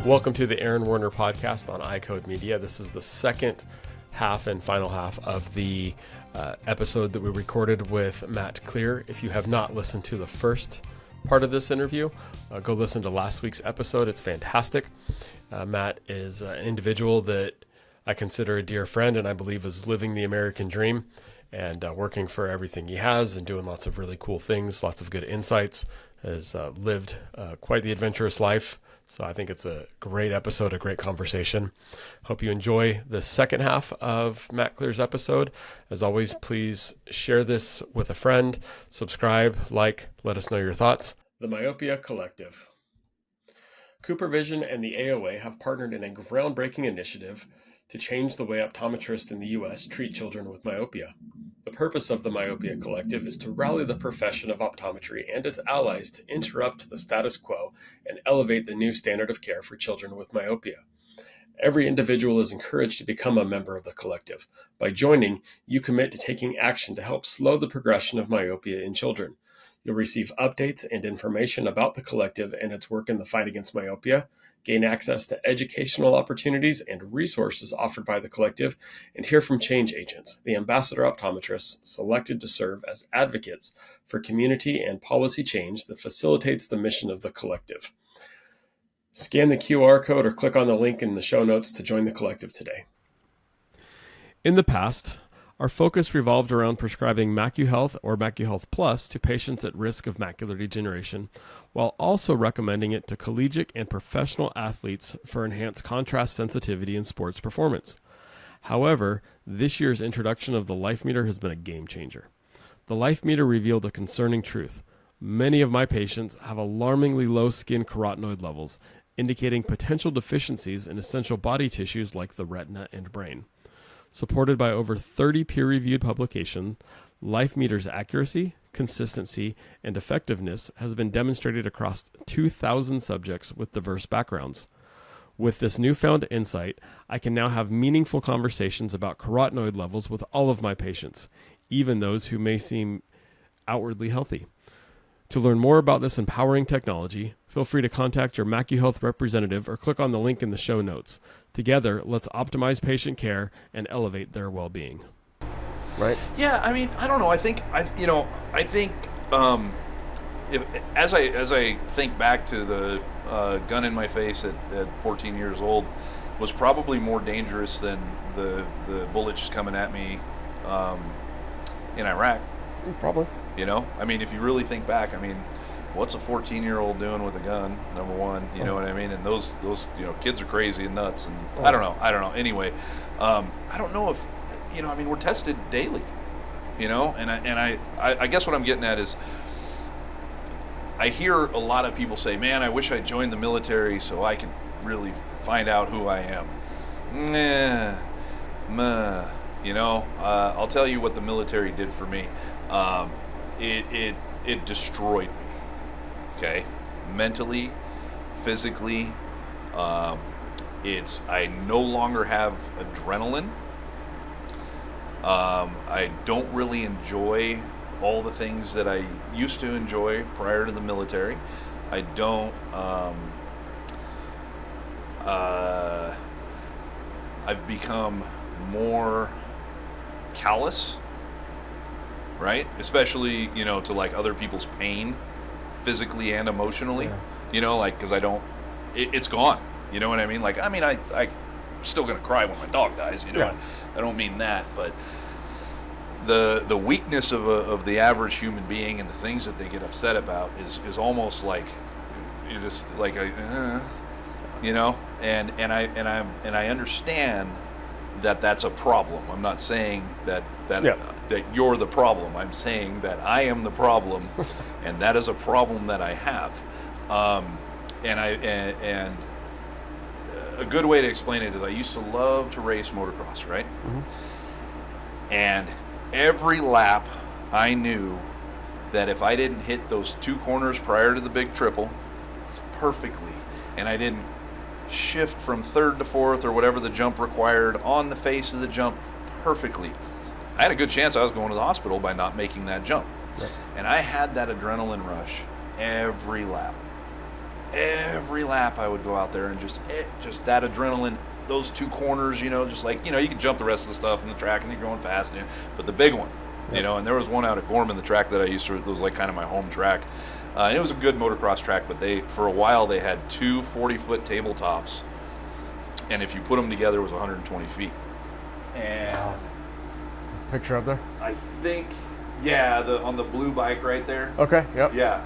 Welcome to the Aaron Werner podcast on iCode Media. This is the second half and final half of the episode that we recorded with Matt Kleir. If you have not listened to the first part of this interview, go listen to last week's episode. It's fantastic. Matt is an individual that I consider a dear friend and I believe is living the American dream and working for everything he has and doing lots of really cool things, lots of good insights, has lived quite the adventurous life. So I think it's a great episode, a great conversation. Hope you enjoy the second half of Matt Kleir's episode. As always, please share this with a friend, subscribe, like, let us know your thoughts. The Myopia Collective. Cooper Vision and the AOA have partnered in a groundbreaking initiative to change the way optometrists in the U.S. treat children with myopia. The purpose of the Myopia Collective is to rally the profession of optometry and its allies to interrupt the status quo and elevate the new standard of care for children with myopia. Every individual is encouraged to become a member of the collective. By joining, you commit to taking action to help slow the progression of myopia in children. You'll receive updates and information about the collective and its work in the fight against myopia, gain access to educational opportunities and resources offered by the collective, and hear from change agents, the ambassador optometrists selected to serve as advocates for community and policy change that facilitates the mission of the collective. Scan the QR code or click on the link in the show notes to join the collective today. In the past, our focus revolved around prescribing MacuHealth or MacuHealth Plus to patients at risk of macular degeneration, while also recommending it to collegiate and professional athletes for enhanced contrast sensitivity in sports performance. However, this year's introduction of the Life Meter has been a game changer. The Life Meter revealed a concerning truth. Many of my patients have alarmingly low skin carotenoid levels, indicating potential deficiencies in essential body tissues like the retina and brain. Supported by over 30 peer-reviewed publications, Life Meter's accuracy, consistency, and effectiveness has been demonstrated across 2,000 subjects with diverse backgrounds. With this newfound insight, I can now have meaningful conversations about carotenoid levels with all of my patients, even those who may seem outwardly healthy. To learn more about this empowering technology, feel free to contact your MacuHealth representative or click on the link in the show notes. Together, let's optimize patient care and elevate their well-being. Right? Yeah, I mean, I don't know. I think if as I think back to the gun in my face at 14 years old, was probably more dangerous than the bullets coming at me in Iraq. Probably. You know, I mean, if you really think back, I mean, what's a 14-year-old doing with a gun? Number one, you know what I mean? And those kids are crazy and nuts. And I don't know. Anyway, I don't know if, I mean, we're tested daily, and I guess what I'm getting at is I hear a lot of people say, man, I wish I joined the military so I could really find out who I am. I'll tell you what the military did for me. It destroyed me. Okay, mentally, physically. I no longer have adrenaline. I don't really enjoy all the things that I used to enjoy prior to the military. I don't. I've become more callous, right? Especially, to like other people's pain, physically and emotionally, because I don't, it's gone. You know what I mean? Like, I mean, I still gonna cry when my dog dies, I don't mean that, but the weakness of the average human being and the things that they get upset about is almost like you just like and I understand that that's a problem. I'm not saying that you're the problem. I'm saying that I am the problem, and that is a problem that I have. And a good way to explain it is I used to love to race motocross, right? Mm-hmm. And every lap I knew that if I didn't hit those two corners prior to the big triple perfectly, and I didn't shift from third to fourth or whatever the jump required on the face of the jump perfectly, I had a good chance I was going to the hospital by not making that jump. Right. And I had that adrenaline rush every lap. every lap I would go out there and just that adrenaline, those two corners, just like, you can jump the rest of the stuff in the track and you're going fast, but the big one, and there was one out at Gorman, the track that I used to, it was like kind of my home track. And it was a good motocross track, but for a while they had two 40-foot tabletops, and if you put them together, it was 120 feet. And picture up there? I think, yeah, on the blue bike right there. Okay, yep. Yeah,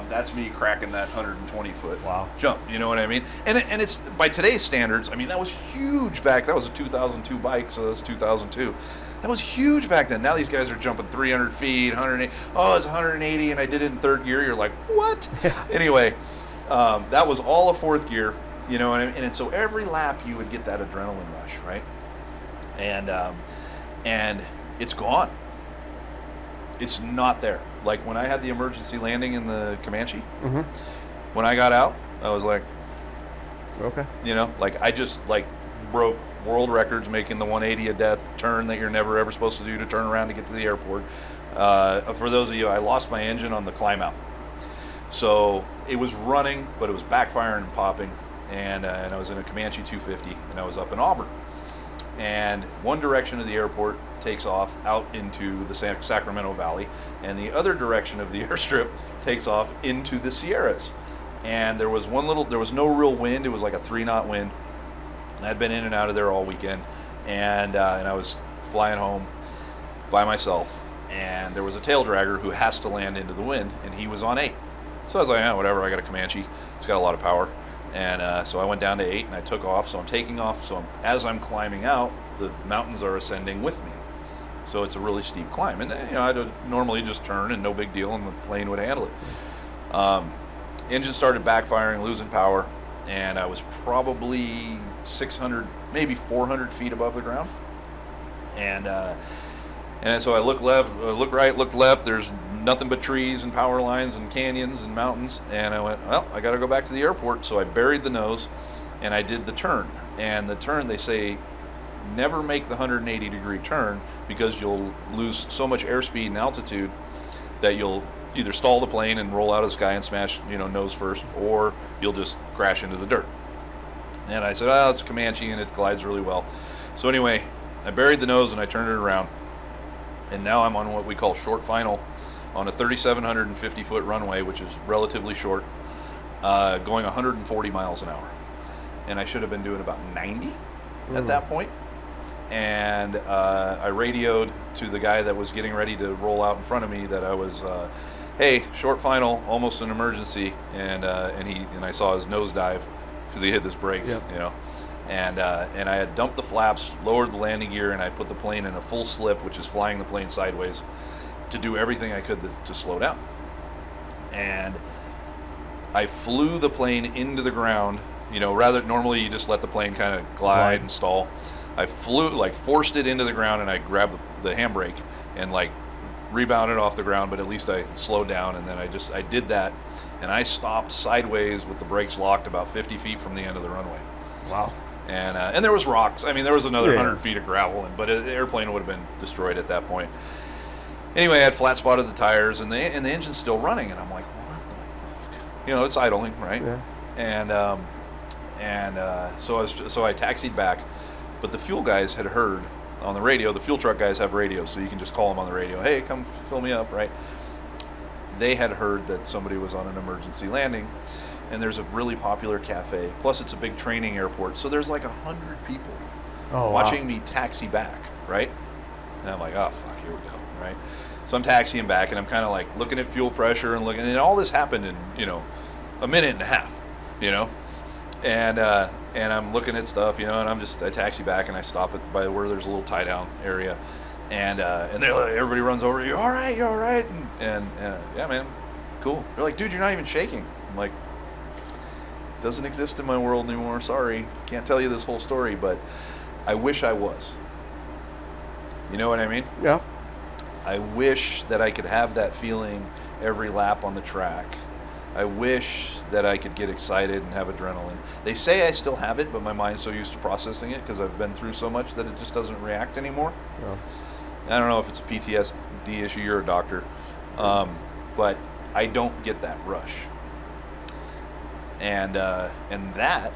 that's me cracking that 120-foot wow. jump, you know what I mean? And it's, by today's standards, I mean, that was huge that was a 2002 bike, so that was 2002. That was huge back then. Now these guys are jumping 300 feet, 180. Oh, it's 180, and I did it in third gear. You're like, what? Yeah. Anyway, that was all of fourth gear, you know, and so every lap you would get that adrenaline rush, right? And it's gone. It's not there. Like when I had the emergency landing in the Comanche, when I got out, I was like, okay. Like I just broke world records making the 180 a death turn that you're never ever supposed to do to turn around to get to the airport. For those of you, I lost my engine on the climb out. So it was running, but it was backfiring and popping. And I was in a Comanche 250 and I was up in Auburn. And one direction of the airport takes off out into the Sacramento Valley, and the other direction of the airstrip takes off into the Sierras. And there was no real wind. It was like a 3-knot wind. And I'd been in and out of there all weekend, and I was flying home by myself, and there was a tail dragger who has to land into the wind, and he was on 8. So I was like, whatever, I got a Comanche. It's got a lot of power. And so I went down to 8, and I took off. So I'm taking off. So as I'm climbing out, the mountains are ascending with me. So it's a really steep climb. And I'd normally just turn, and no big deal, and the plane would handle it. Engine started backfiring, losing power, and I was probably 600, maybe 400 feet above the ground. And so I look left, look right, look left. There's nothing but trees and power lines and canyons and mountains. And I went, well, I got to go back to the airport. So I buried the nose, and I did the turn. And the turn, they say, never make the 180-degree turn because you'll lose so much airspeed and altitude that you'll either stall the plane and roll out of the sky and smash, nose first, or you'll just crash into the dirt. And I said, it's a Comanche and it glides really well. So anyway, I buried the nose and I turned it around. And now I'm on what we call short final on a 3,750-foot runway, which is relatively short, going 140 miles an hour. And I should have been doing about 90 at that point. And I radioed to the guy that was getting ready to roll out in front of me that I was, hey, short final, almost an emergency. And I saw his nose dive because he hit his brakes, And I had dumped the flaps, lowered the landing gear, and I put the plane in a full slip, which is flying the plane sideways, to do everything I could to slow down. And I flew the plane into the ground. Normally you just let the plane kind of glide and stall. I flew, forced it into the ground, and I grabbed the handbrake and rebounded off the ground, but at least I slowed down, and then I did that, and I stopped sideways with the brakes locked about 50 feet from the end of the runway. Wow. And there was rocks. I mean, there was another 100 feet of gravel, but the airplane would have been destroyed at that point. Anyway, I had flat spotted the tires, and the engine's still running, and I'm like, what the fuck? It's idling, right? Yeah. So I taxied back, but the fuel guys had heard on the radio. The fuel truck guys have radios, so you can just call them on the radio. Hey, come fill me up, right? They had heard that somebody was on an emergency landing. And there's a really popular cafe. Plus, it's a big training airport, so there's 100 people watching me taxi back, right? And I'm like, oh fuck, here we go, right? So I'm taxiing back, and I'm kind of looking at fuel pressure and looking, and all this happened in a minute and a half, and I'm looking at stuff, and I taxi back, and I stop by where there's a little tie down area, and they're everybody runs over, you're all right, and yeah, man, cool. They're like, dude, you're not even shaking. I'm like, doesn't exist in my world anymore. Sorry, can't tell you this whole story, but I wish I was. You know what I mean? Yeah. I wish that I could have that feeling every lap on the track. I wish that I could get excited and have adrenaline. They say I still have it, but my mind's so used to processing it because I've been through so much that it just doesn't react anymore. Yeah. I don't know if it's a PTSD issue. You're a doctor, but I don't get that rush. And that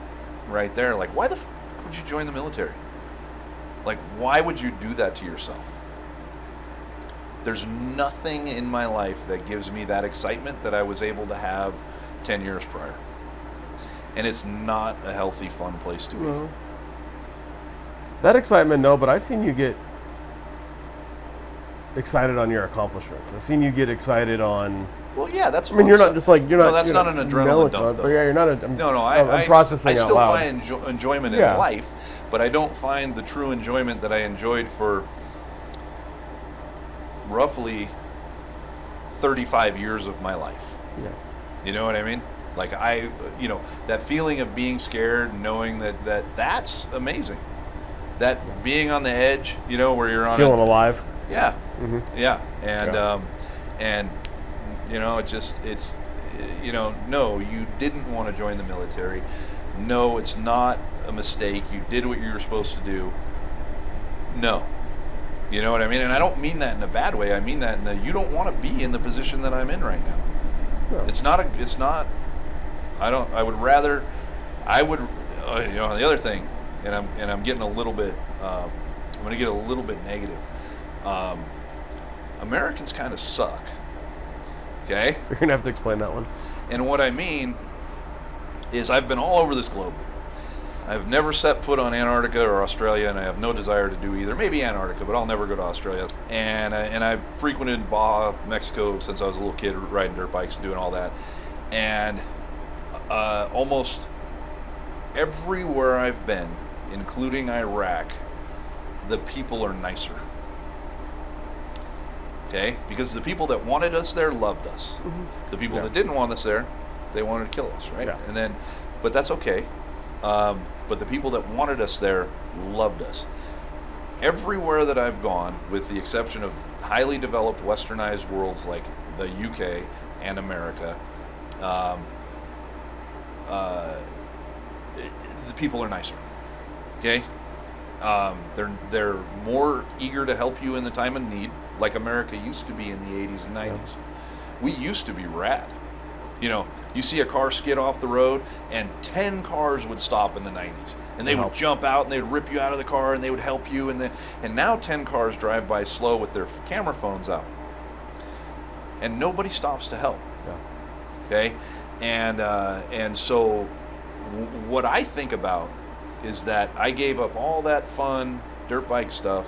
right there, like, why the f would you join the military? Like, why would you do that to yourself? There's nothing in my life that gives me that excitement that I was able to have 10 years prior. And it's not a healthy, fun place to be. No. That excitement, no, but I've seen you get excited on your accomplishments. I've seen you get excited on... Well, yeah, that's. I mean, you're not just like you're not. No, that's not an adrenaline dump, though. But yeah, you're not. I'm processing I out loud. I still find enjoyment in life, but I don't find the true enjoyment that I enjoyed for roughly 35 years of my life. Yeah. You know what I mean? Like that feeling of being scared, knowing that's amazing. That being on the edge, where you're on feeling alive. Yeah. Mm-hmm. Yeah. And no, you didn't want to join the military. No, it's not a mistake. You did what you were supposed to do. No. You know what I mean? And I don't mean that in a bad way. I mean that you don't want to be in the position that I'm in right now. No. The other thing, and I'm getting a little bit, I'm going to get a little bit negative. Americans kind of suck. Okay? You're going to have to explain that one. And what I mean is I've been all over this globe. I've never set foot on Antarctica or Australia, and I have no desire to do either. Maybe Antarctica, but I'll never go to Australia. And I've frequented Baja, Mexico since I was a little kid, riding dirt bikes and doing all that. And almost everywhere I've been, including Iraq, the people are nicer. Okay? Because the people that wanted us there loved us. Mm-hmm. The people that didn't want us there, they wanted to kill us, right? Yeah. But that's okay. But the people that wanted us there loved us. Everywhere that I've gone, with the exception of highly developed westernized worlds like the UK and America, the people are nicer. Okay? They're more eager to help you in the time of need, like America used to be in the 80s and 90s. Yeah. We used to be rad. You see a car skid off the road, and 10 cars would stop in the 90s. And they would jump out, and they would rip you out of the car, and they would help you. And now 10 cars drive by slow with their camera phones out. And nobody stops to help. Yeah. Okay? And so what I think about is that I gave up all that fun dirt bike stuff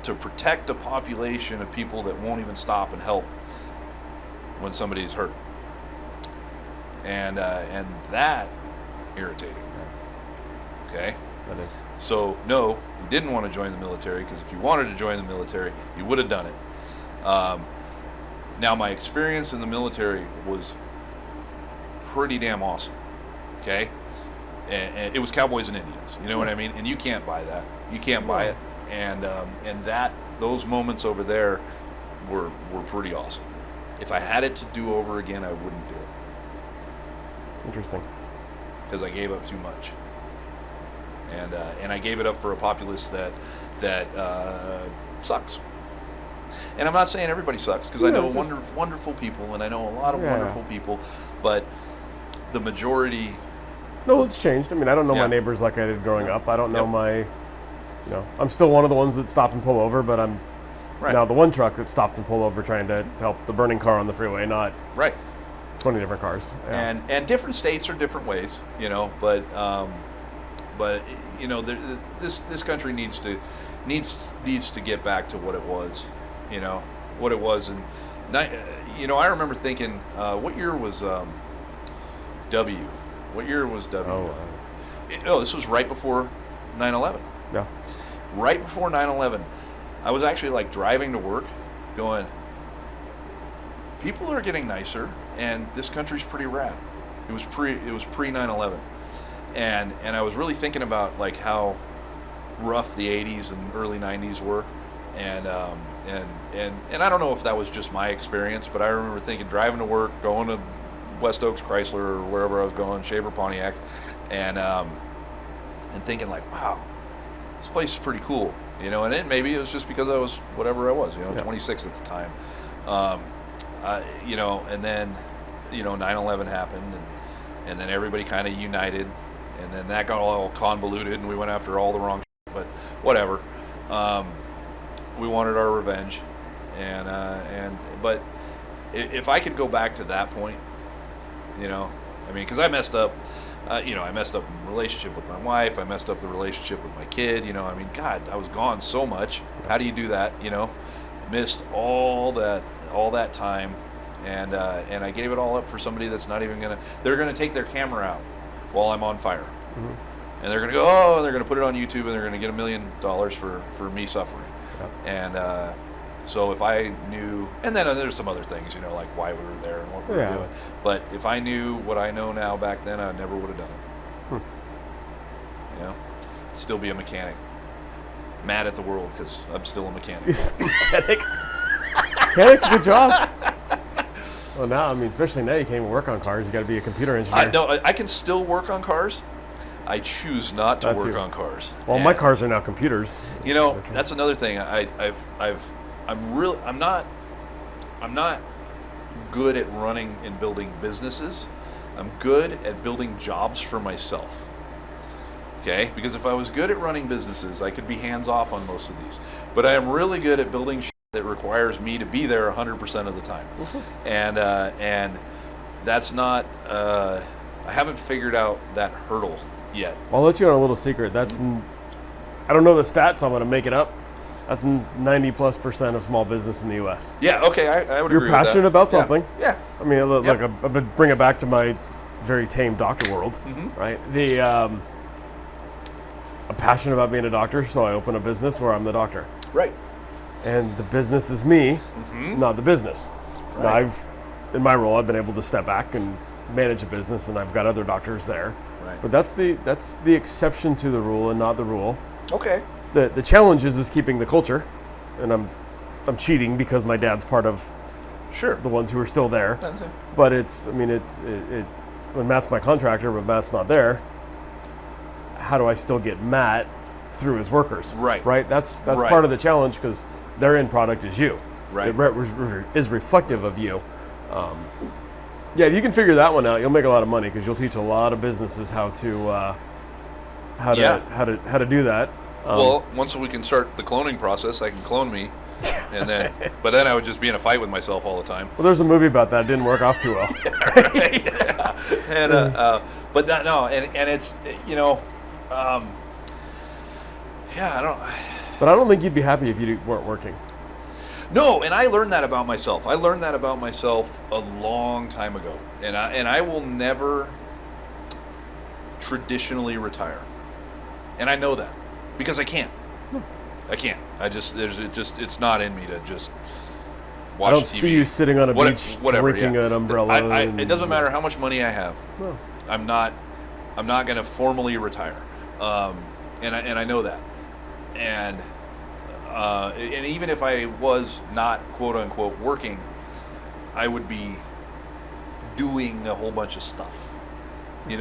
to protect a population of people that won't even stop and help when somebody's hurt. And that irritating. Okay? That is. So no, you didn't want to join the military, because if you wanted to join the military, you would have done it. Now, my experience in the military was pretty damn awesome. Okay? And it was cowboys and Indians. You know what I mean? And you can't buy that. You can't buy it. And those moments over there were pretty awesome. If I had it to do over again, I wouldn't do it. Interesting. Because I gave up too much. And I gave it up for a populace that sucks. And I'm not saying everybody sucks, because I know wonderful people, and I know a lot of wonderful people, but the majority... No, it's changed. I mean, I don't know my neighbors like I did growing up. I don't know I'm still one of the ones that stop and pull over, but I'm now the one truck that stopped and pulled over trying to help the burning car on the freeway, not 20 different cars. Yeah. And different states are different ways, but this country needs to get back to what it was, what it was. And I remember thinking, what year was W? What year was W? This was right before 9/11. Yeah. Right before 9/11, I was actually driving to work, going, people are getting nicer, and this country's pretty rad. It was pre 9/11, and I was really thinking about how rough the 80s and early 90s were, and I don't know if that was just my experience, but I remember thinking, driving to work, going to West Oaks Chrysler or wherever I was going, Shaver Pontiac, and thinking wow, this place is pretty cool, and maybe it was just because I was whatever I was, 26 at the time, and then 9/11 happened, and then everybody kind of united, and then that got all convoluted, and we went after all the wrong shit, but whatever. We wanted our revenge, but if I could go back to that point, because I messed up. I messed up the relationship with my wife. I messed up the relationship with my kid. God, I was gone so much. How do you do that? Missed all that time, and I gave it all up for somebody that's not even they're gonna take their camera out while I'm on fire, and they're gonna go, and they're gonna put it on YouTube, and they're gonna get $1 million for me suffering, and so if I knew, and then there's some other things, like why we were there and what we were doing. But if I knew what I know now back then, I never would have done it. Still be a mechanic. Mad at the world because I'm still a mechanic. Mechanic's a good job. Well, now, especially now you can't even work on cars. You got to be a computer engineer. I can still work on cars. I choose not to work on cars. Well, my cars are now computers. That's another thing. I'm not good at running and building businesses. I'm good at building jobs for myself. Okay? Because if I was good at running businesses, I could be hands off on most of these. But I am really good at building shit that requires me to be there 100% of the time. And that's not I haven't figured out that hurdle yet. I'll let you on a little secret. I don't know the stats, I'm going to make it up. That's 90+% of small business in the U.S. Yeah, okay, I would agree with that. You're passionate about something. Yeah. Look, I would bring it back to my very tame doctor world, right? I'm passionate about being a doctor, so I open a business where I'm the doctor. Right. And the business is me, not the business. Right. Now, in my role, I've been able to step back and manage a business, and I've got other doctors there. Right. But that's the exception to the rule and not the rule. Okay. The challenge is keeping the culture, and I'm cheating because my dad's part of the ones who are still there. That's it. But when Matt's my contractor, but Matt's not there, how do I still get Matt through his workers? Right. Right. That's Right. part of the challenge because their end product is you. Right. It is reflective of you. If you can figure that one out, you'll make a lot of money because you'll teach a lot of businesses how to do that. Well, once we can start the cloning process, I can clone me, and then, but then I would just be in a fight with myself all the time. Well, there's a movie about that. It didn't work off too well. Right. Yeah. And but that and it's I don't. But I don't think you'd be happy if you weren't working. No, and I learned that about myself. I learned that about myself a long time ago, and I will never traditionally retire, and I know that. Because I can't. I can't. It's not in me to just watch TV. I don't see you sitting on a beach drinking an umbrella. It doesn't matter how much money I have. No. I'm not going to formally retire, and I know that. And even if I was not quote unquote working, I would be doing a whole bunch of stuff. I'm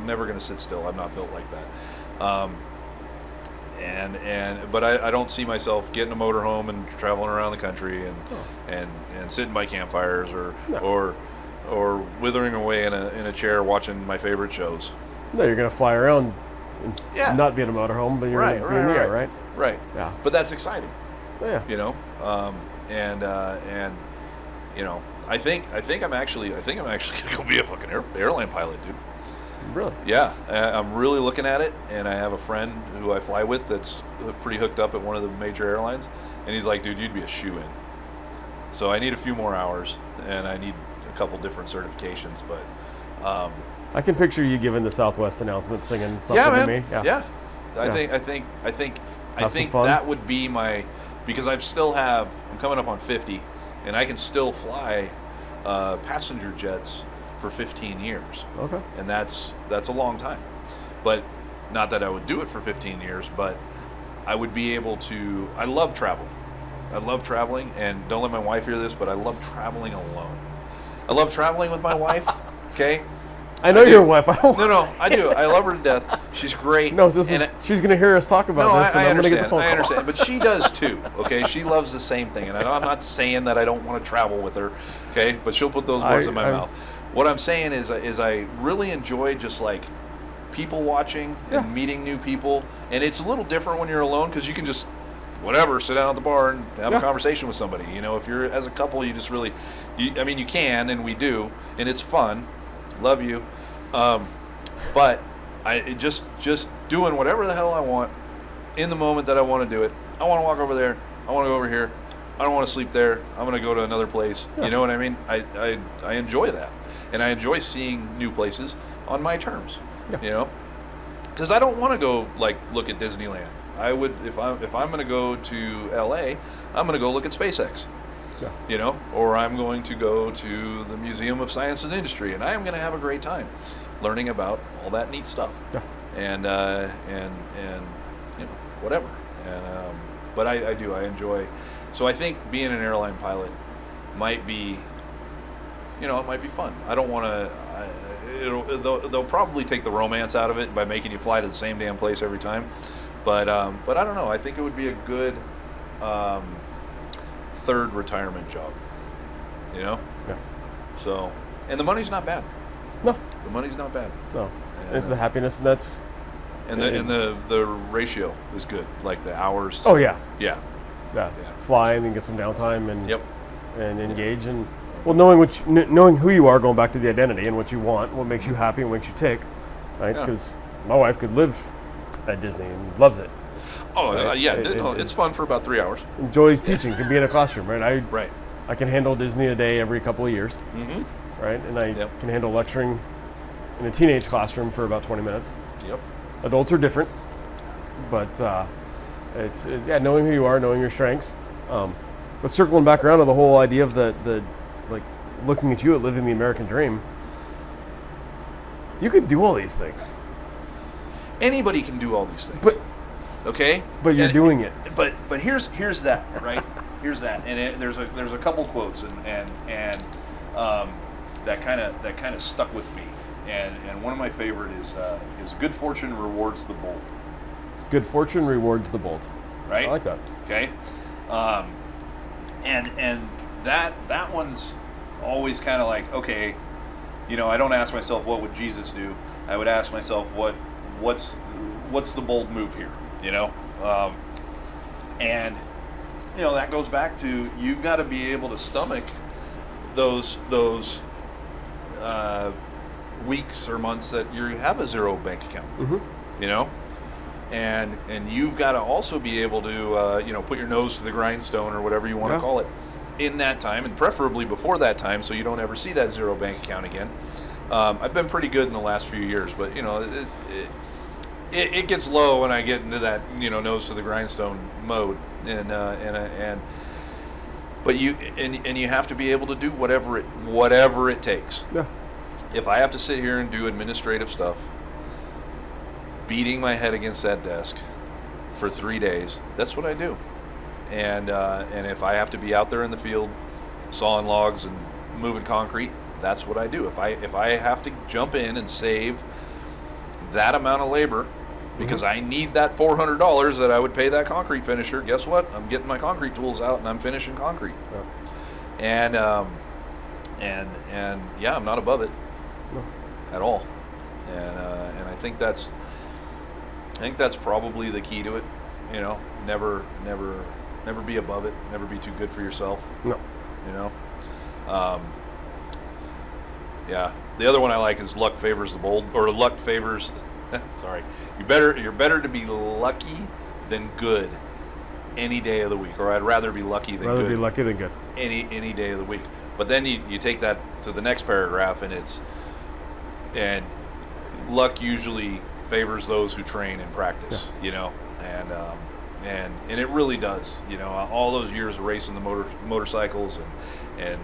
never going to sit still. I'm not built like that. But I don't see myself getting a motorhome and traveling around the country and sitting by campfires or withering away in a chair watching my favorite shows. No, you're going to fly around and not be in a motorhome, but you're in the air, right? Right. Yeah. But that's exciting. Yeah. I think I'm actually gonna go be a fucking airline pilot, dude. Really? Yeah, I'm really looking at it, and I have a friend who I fly with that's pretty hooked up at one of the major airlines, and he's like, dude, you'd be a shoo-in. So I need a few more hours, and I need a couple different certifications, but I can picture you giving the Southwest announcement, singing something to me. Yeah. I think that would be my, because I'm coming up on 50, and I can still fly passenger jets for 15 years. Okay. And that's a long time. But not that I would do it for 15 years, but I would be able to. I love traveling. And don't let my wife hear this, but I love traveling alone. I love traveling with my wife, okay? I know your wife. I don't. No, I do. I love her to death. She's great. No, she's going to hear us talk about this, and I'm going to get the phone call. I understand, but she does too. Okay, she loves the same thing, and I'm not saying that I don't want to travel with her. Okay, but she'll put those words in my mouth. What I'm saying is I really enjoy just like people watching and meeting new people, and it's a little different when you're alone because you can just sit down at the bar and have a conversation with somebody. You know, if you're as a couple, you just really, you can, and we do, and it's fun. Love you, but I just doing whatever the hell I want in the moment that I want to do it. I want to walk over there. I want to go over here. I don't want to sleep there. I'm going to go to another place. Yeah. You know what I mean? I enjoy that, and I enjoy seeing new places on my terms. Yeah. You know, because I don't want to go like look at Disneyland. I would if I'm going to go to LA, I'm going to go look at SpaceX. Yeah. You know, or I'm going to go to the Museum of Science and Industry, and I am going to have a great time learning about all that neat stuff. Yeah. And you know, whatever. And but I enjoy. So I think being an airline pilot might be, you know, it might be fun. I don't want to. They'll probably take the romance out of it by making you fly to the same damn place every time. But I don't know. I think it would be a good third retirement job. You know. Yeah. So, and the money's not bad. No. The money's not bad. No. And it's the happiness that's. And the ratio is good, like the hours. Oh yeah. Yeah. Yeah. Fly and then get some downtime and and engage and knowing who you are, going back to the identity and what you want, what makes you happy and what makes you tick, right? Because my wife could live at Disney and loves it. Oh right? It's fun for about 3 hours. Enjoys teaching, can be in a classroom, right? Right. I can handle Disney a day every couple of years, right? And I can handle lecturing in a teenage classroom for about 20 minutes. Yep. Adults are different, but it's knowing who you are, knowing your strengths. But circling back around to the whole idea of the like looking at you at living the American dream, you could do all these things. Anybody can do all these things. But you're doing it. But here's that, right? Here's that, and there's a couple quotes and that kind of stuck with me, and one of my favorite is good fortune rewards the bold. Good fortune rewards the bold. Right. I like that. Okay. And that one's always kind of like, okay, you know, I don't ask myself what would Jesus do. I would ask myself what's the bold move here, you know? And you know, that goes back to you've got to be able to stomach those weeks or months that you have a zero bank account, you know? And you've got to also be able to you know, put your nose to the grindstone or whatever you want to call it in that time, and preferably before that time, so you don't ever see that zero bank account again. I've been pretty good in the last few years, but you know, it gets low when I get into that, you know, nose to the grindstone mode, but you have to be able to do whatever it takes. Yeah. If I have to sit here and do administrative stuff, beating my head against that desk for 3 days, that's what I do. And if I have to be out there in the field sawing logs and moving concrete, that's what I do. If I have to jump in and save that amount of labor because I need that $400 that I would pay that concrete finisher, guess what? I'm getting my concrete tools out and I'm finishing concrete. Yeah. And yeah, I'm not above it at all. And I think that's probably the key to it. You know, never be above it. Never be too good for yourself. No. You know. Yeah. The other one I like is luck favors the bold, or luck favors. Sorry. You're better to be lucky than good any day of the week, or I'd rather be lucky than good. Rather be lucky than good. Any day of the week. But then you take that to the next paragraph, and luck usually favors those who train and practice. Yeah. You know, and it really does. You know, all those years of racing the motorcycles and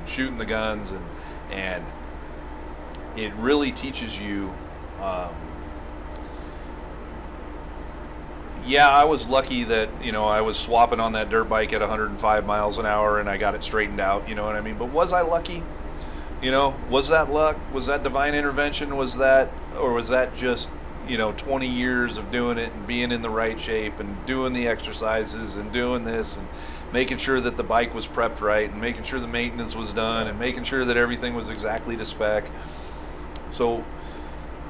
shooting the guns and it really teaches you. Yeah, I was lucky that, you know, I was swapping on that dirt bike at 105 miles an hour and I got it straightened out. You know what I mean? But was I lucky? You know, was that luck? Was that divine intervention? Was that just, 20 years of doing it and being in the right shape and doing the exercises and doing this and making sure that the bike was prepped right and making sure the maintenance was done and making sure that everything was exactly to spec? So,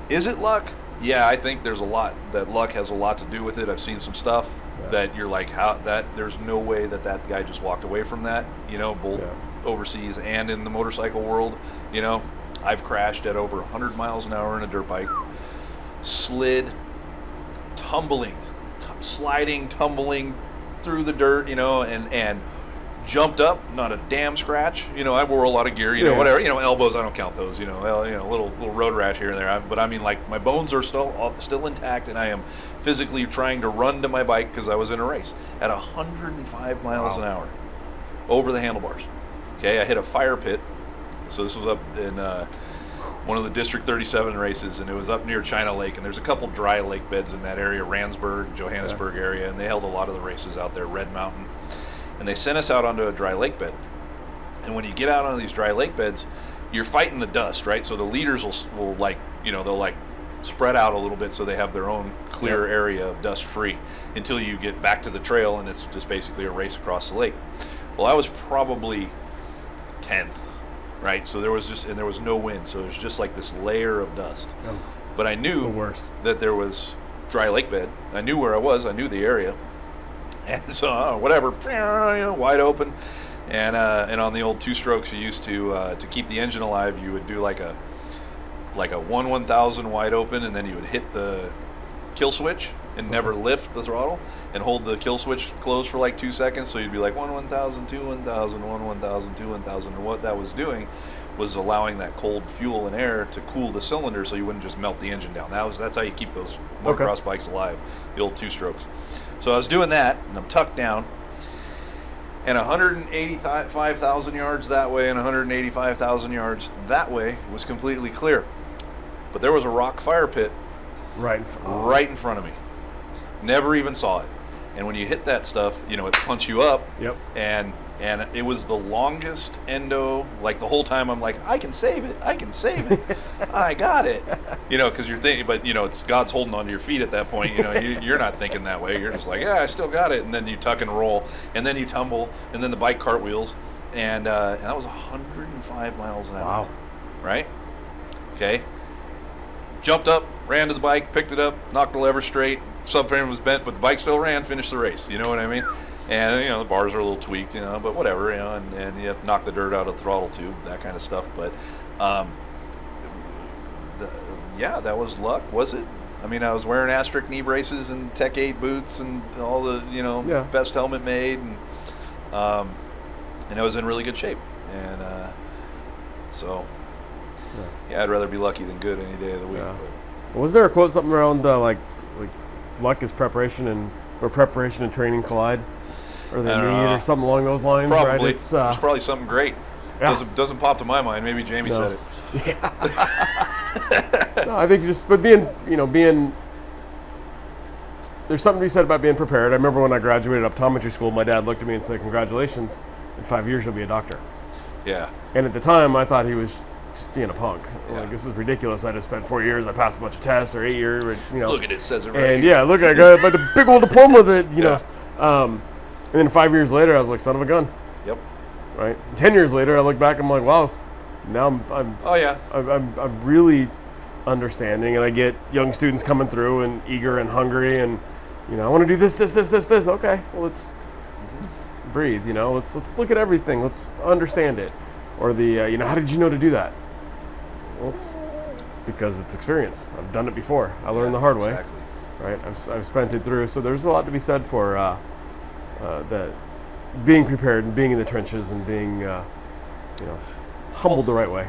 is it luck? Yeah, I think there's a lot that luck has a lot to do with it. I've seen some stuff that you're like, there's no way that guy just walked away from that, both overseas and in the motorcycle world. I've crashed at over 100 miles an hour in a dirt bike, slid, tumbling, sliding, tumbling through the dirt, and jumped up, not a damn scratch. I wore a lot of gear, whatever, elbows, I don't count those, little road rash here and there. But I mean, like, my bones are still intact, and I am physically trying to run to my bike because I was in a race at 105 miles an hour over the handlebars. Okay, I hit a fire pit. So this was up in one of the District 37 races, and it was up near China Lake, and there's a couple dry lake beds in that area, Randsburg, Johannesburg area, and they held a lot of the races out there, Red Mountain. And they sent us out onto a dry lake bed. And when you get out on these dry lake beds, you're fighting the dust, right? So the leaders will they'll spread out a little bit so they have their own clear area of dust free until you get back to the trail, and it's just basically a race across the lake. Well, I was probably 10th, right? So there was no wind, so it was just like this layer of dust. But I knew that there was dry lake bed. I knew where I was. I knew the area. And so whatever, wide open, and on the old 2-strokes, you used to keep the engine alive, you would do like a 1/1000 wide open, and then you would hit the kill switch and never lift the throttle and hold the kill switch closed for like 2 seconds. So you'd be like 1/1000, 2/1000, 1/1000, 2/1000, and what that was doing was allowing that cold fuel and air to cool the cylinder so you wouldn't just melt the engine down. That's how you keep those motocross bikes alive, the old 2-strokes. So I was doing that, and I'm tucked down, and 185,000 yards that way and 185,000 yards that way was completely clear. But there was a rock fire pit right in front of me. Never even saw it. And when you hit that stuff, it punts you up. Yep. And it was the longest endo. Like, the whole time I'm like, I can save it. I got it. Because you're thinking, but it's God's holding onto your feet at that point. You're not thinking that way. You're just like, yeah, I still got it. And then you tuck and roll, and then you tumble, and then the bike cartwheels, and that was 105 miles an hour. Wow. Right? Okay. Jumped up, ran to the bike, picked it up, knocked the lever straight. Subframe was bent, but the bike still ran. Finished the race. You know what I mean? And the bars are a little tweaked, but whatever, and you have to knock the dirt out of the throttle tube, that kind of stuff. But that was luck, was it? I mean, I was wearing Asterisk knee braces and Tech 8 boots and all the best helmet made, and I was in really good shape, and I'd rather be lucky than good any day of the week. Yeah. But. Was there a quote, something around like luck is preparation or preparation and training collide, or they need, or something along those lines? Probably. Right? It's probably something great. Yeah. Doesn't pop to my mind. Maybe Jamie said it. Yeah. No, I think being there's something to be said about being prepared. I remember when I graduated optometry school, my dad looked at me and said, "Congratulations, in 5 years you'll be a doctor." Yeah. And at the time, I thought he was just being a punk. Like, this is ridiculous. I just spent 4 years. I passed a bunch of tests, or 8 years. Look at it, says it right. And look, I got like a big old diploma that And then 5 years later, I was like, son of a gun. Yep. Right. 10 years later, I look back. I'm like, wow. Now I'm really understanding, and I get young students coming through and eager and hungry, and I want to do this. Okay, well, let's breathe. Let's look at everything. Let's understand it. Or the how did you know to do that? Well, it's because it's experience. I've done it before. I learned the hard way. Right. I've spent it through. So there's a lot to be said for that being prepared and being in the trenches and being humbled the right way.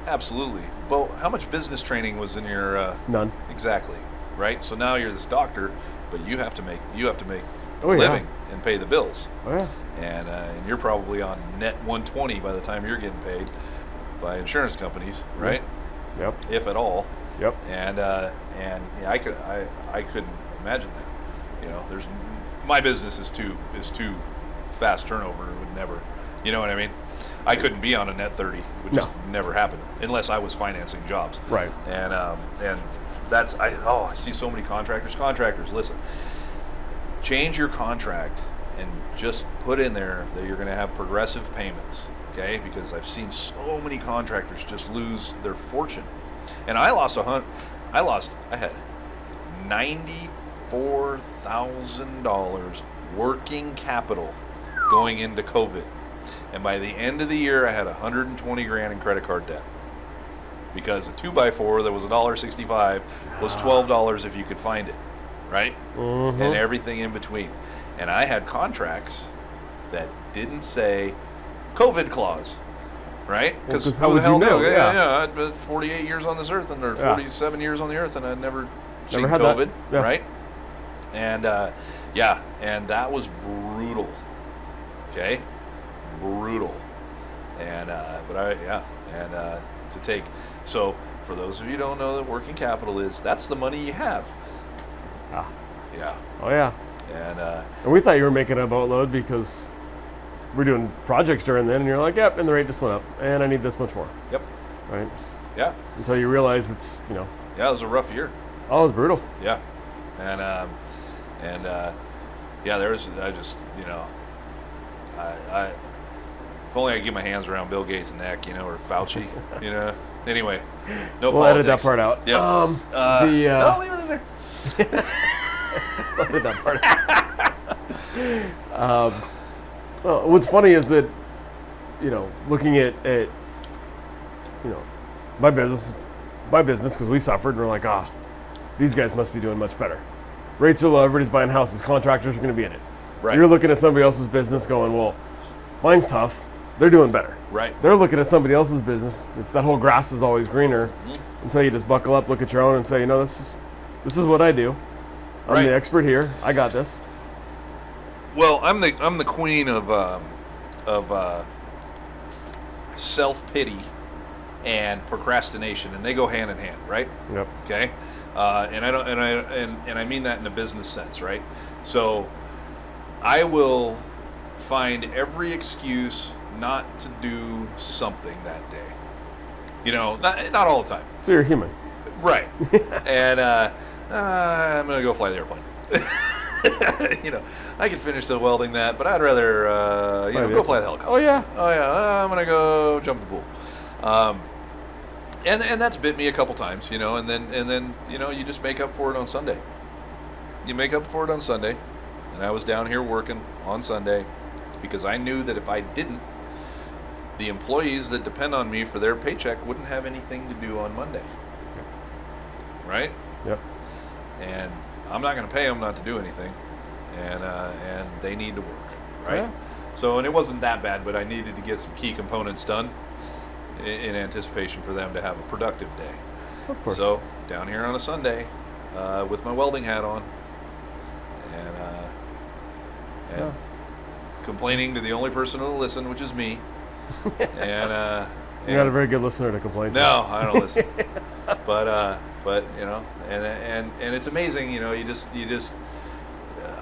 Absolutely. Well, how much business training was in your None. Exactly. Right? So now you're this doctor, but you have to make a living and pay the bills. Oh yeah. And you're probably on net 120 by the time you're getting paid by insurance companies, right? Yep. If at all. Yep. And I couldn't imagine that. My business is too fast turnover. It would never, you know what I mean? I couldn't be on a net 30. It would just never happen unless I was financing jobs. Right. And that's I see so many contractors. Contractors, listen. Change your contract and just put in there that you're going to have progressive payments. Okay, because I've seen so many contractors just lose their fortune, and I had $94,000 working capital going into COVID, and by the end of the year, I had $120,000 in credit card debt because a 2x4 that was $1.65 was $12 if you could find it, right? Mm-hmm. And everything in between, and I had contracts that didn't say COVID clause, right? Because how would you know? Yeah, I'd been 48 years on this earth, or 47 years on the earth, and I'd never seen had COVID, that. right? And and that was brutal. Okay, brutal. And to take. So for those of you who don't know what working capital is, that's the money you have. Yeah. Oh yeah. And we thought you were making a boatload because we're doing projects during then, and you're like, yep, and the rate just went up, and I need this much more. Yep. Right? Yeah. Until you realize it's, Yeah, it was a rough year. Oh, it was brutal. Yeah. If only I could get my hands around Bill Gates' neck, or Fauci, Anyway, no we'll politics. edit that part out. Yeah. No, leave it in there. Edit that part out. Well, what's funny is that, looking at my business, because we suffered, and we're like, these guys must be doing much better. Rates are low, everybody's buying houses, contractors are going to be in it. Right. You're looking at somebody else's business going, well, mine's tough, they're doing better. Right. They're looking at somebody else's business, it's that whole grass is always greener, until you just buckle up, look at your own, and say, this is what I do. I'm the expert here. I got this. Well, I'm the queen of self-pity and procrastination, and they go hand in hand, right? Yep. Okay. And I mean that in a business sense, right? So I will find every excuse not to do something that day. Not all the time. So you're human. Right. And I'm gonna go fly the airplane. I could finish the welding that, but I'd rather go fly the helicopter. Oh yeah. I'm gonna go jump the pool. And that's bit me a couple times, and then you just make up for it on Sunday. You make up for it on Sunday, and I was down here working on Sunday because I knew that if I didn't, the employees that depend on me for their paycheck wouldn't have anything to do on Monday. Right? Yep. And I'm not going to pay them not to do anything, and they need to work, right? Yeah. So, and it wasn't that bad, but I needed to get some key components done in anticipation for them to have a productive day. Of course. So, down here on a Sunday, with my welding hat on, and complaining to the only person who'll listen, which is me. and you're not a very good listener to complain to. No, I don't listen. But and it's amazing,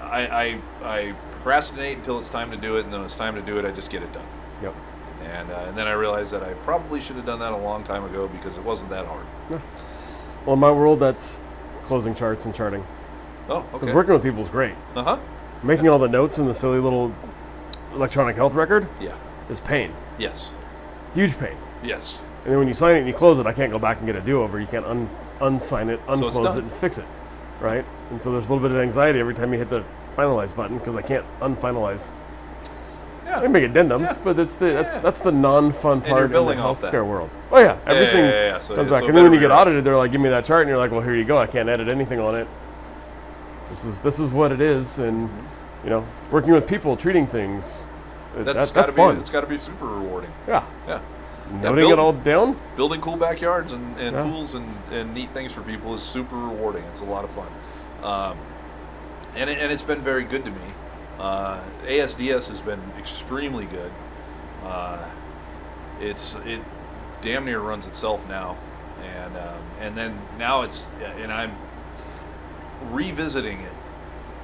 I procrastinate until it's time to do it, and then when it's time to do it, I just get it done. Yep. And then I realized that I probably should have done that a long time ago because it wasn't that hard. Yeah. Well, in my world, that's closing charts and charting. Oh, okay. Because working with people is great. Uh-huh. Making all the notes in the silly little electronic health record is pain. Yes. Huge pain. Yes. And then when you sign it and you close it, I can't go back and get a do-over. You can't unsign it, unclose it, and fix it, right? And so there's a little bit of anxiety every time you hit the finalize button because I can't unfinalize. Yeah. I can make addendums, but that's the non-fun part in the healthcare world. Oh yeah, everything So comes back. And then when you get audited, they're like, "Give me that chart," and you're like, "Well, here you go. I can't edit anything on it. This is what it is." And working with people, treating things, that's fun. It's got to be super rewarding. Yeah. Yeah. Noting it all down. Building cool backyards and pools and neat things for people is super rewarding. It's a lot of fun, and it's been very good to me. ASDS has been extremely good. It damn near runs itself now, and then now and I'm revisiting it.